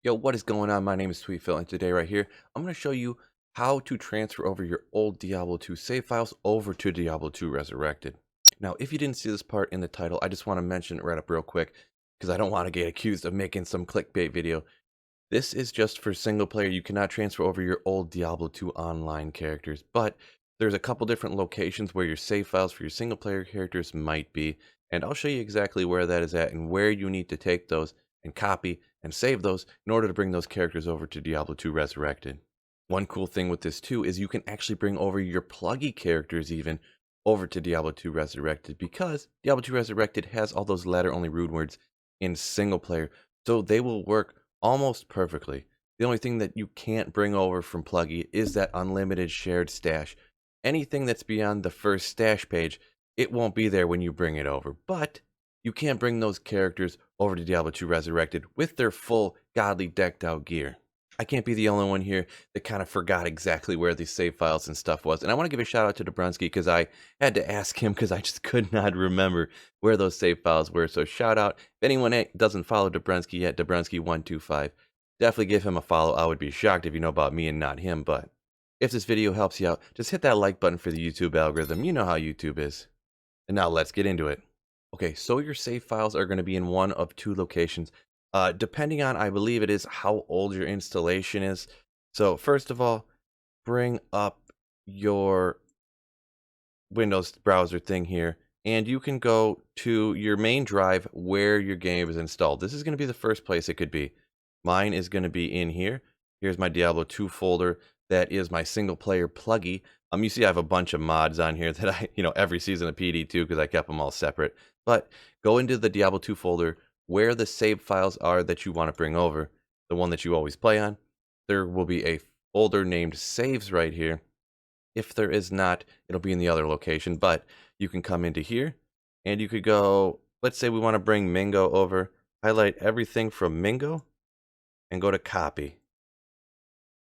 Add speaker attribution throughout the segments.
Speaker 1: Yo, what is going on? My name is Phil, and today right here, I'm going to show you how to transfer over your old Diablo 2 save files over to Diablo 2 Resurrected. Now, if you didn't see this part in the title, I just want to mention it right up real quick, because I don't want to get accused of making some clickbait video. This is just for single player. You cannot transfer over your old Diablo 2 online characters, but there's a couple different locations where your save files for your single player characters might be, and I'll show you exactly where that is at and where you need to take those and copy and save those in order to bring those characters over to Diablo 2 Resurrected. One cool thing with this too is you can actually bring over your pluggy characters even over to Diablo 2 Resurrected, because Diablo 2 Resurrected has all those ladder only rune words in single player, so they will work almost perfectly. The only thing that you can't bring over from pluggy is that unlimited shared stash. Anything that's beyond the first stash page, it won't be there when you bring it over, but you can't bring those characters over to Diablo 2 Resurrected with their full godly decked out gear. I can't be the only one here that kind of forgot exactly where these save files and stuff was. And I want to give a shout out to Dabrunski, because I had to ask him because I just could not remember where those save files were. So shout out. If anyone doesn't follow Dabrunski yet, Dabrunski125, definitely give him a follow. I would be shocked if you know about me and not him. But if this video helps you out, just hit that like button for the YouTube algorithm. You know how YouTube is. And now let's get into it. Okay, so your save files are going to be in one of two locations. Depending on, I believe it is, how old your installation is. So first of all, bring up your Windows browser thing here, and you can go to your main drive where your game is installed. This is going to be the first place it could be. Mine is going to be in here. Here's my Diablo 2 folder. That is my single player pluggy. You see I have a bunch of mods on here that I, every season of PD2, because I kept them all separate. But go into the Diablo 2 folder where the save files are that you want to bring over, the one that you always play on. There will be a folder named saves right here. If there is not, it'll be in the other location, but you can come into here and you could go, let's say we want to bring Mingo over, highlight everything from Mingo and go to copy.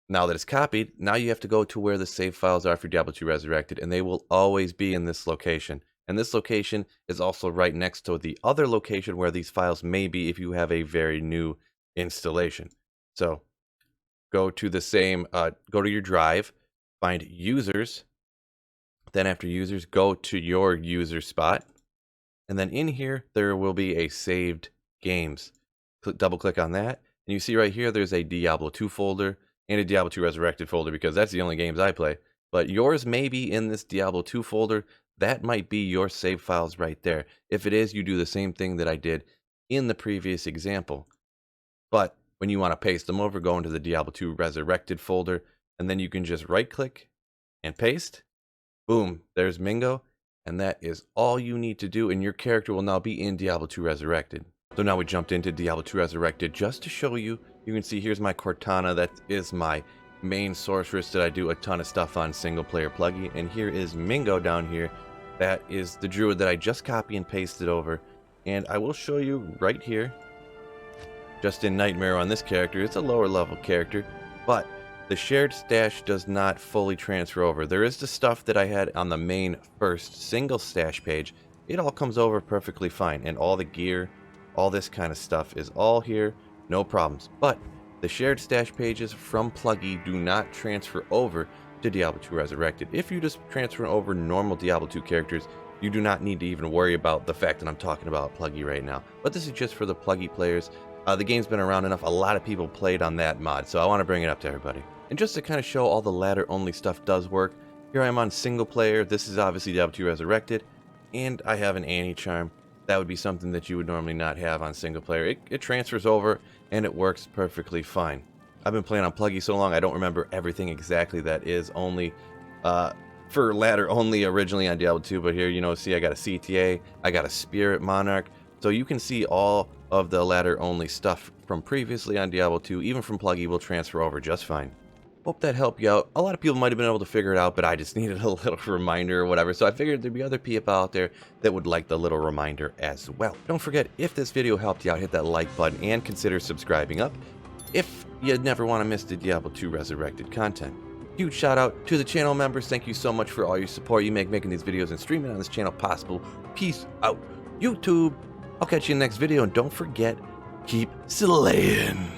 Speaker 1: Now that it's copied, now you have to go to where the save files are for Diablo 2 Resurrected, and they will always be in this location. And this location is also right next to the other location where these files may be if you have a very new installation. So go to the same, go to your drive, find users. Then after users, go to your user spot. And then in here, there will be a saved games. Double click on that. And you see right here, there's a Diablo 2 folder and a Diablo 2 Resurrected folder, because that's the only games I play. But yours may be in this Diablo 2 folder. That might be your save files right there. If it is, you do the same thing that I did in the previous example. But when you want to paste them over, go into the Diablo 2 Resurrected folder, and then you can just right click and paste. Boom, there's Mingo, and that is all you need to do, and your character will now be in Diablo 2 Resurrected. So now we jumped into Diablo 2 Resurrected just to show you. You can see here's my Cortana. That is my main sorceress that I do a ton of stuff on single player pluggy. And here is Mingo down here. That is the druid that I just copy and pasted over. And I will show you right here, just in Nightmare on this character. It's a lower level character, but the shared stash does not fully transfer over. There is the stuff that I had on the main first single stash page. It all comes over perfectly fine, and all the gear, all this kind of stuff is all here, no problems. But the shared stash pages from pluggy do not transfer over to Diablo 2 Resurrected. If you just transfer over normal Diablo 2 characters, you do not need to even worry about the fact that I'm talking about pluggy right now. But this is just for the pluggy players. The game's been around enough. A lot of people played on that mod, so I want to bring it up to everybody. And just to kind of show all the ladder only stuff does work, here I am on single player. This is obviously Diablo 2 Resurrected, and I have an anti-charm. That would be something that you would normally not have on single player. It transfers over, and it works perfectly fine. I've been playing on pluggy so long, I don't remember everything exactly that is only for ladder only originally on Diablo 2, but here, see I got a CTA, I got a Spirit Monarch, so you can see all of the ladder only stuff from previously on Diablo 2, even from pluggy, will transfer over just fine. Hope that helped you out. A lot of people might have been able to figure it out, but I just needed a little reminder or whatever, so I figured there'd be other people out there that would like the little reminder as well. Don't forget, if this video helped you out, hit that like button and consider subscribing up if you never want to miss the Diablo 2 Resurrected content. Huge shout out to the channel members. Thank you so much for all your support you make making these videos and streaming on this channel possible. Peace out, YouTube. I'll catch you in the next video, and don't forget, keep slaying.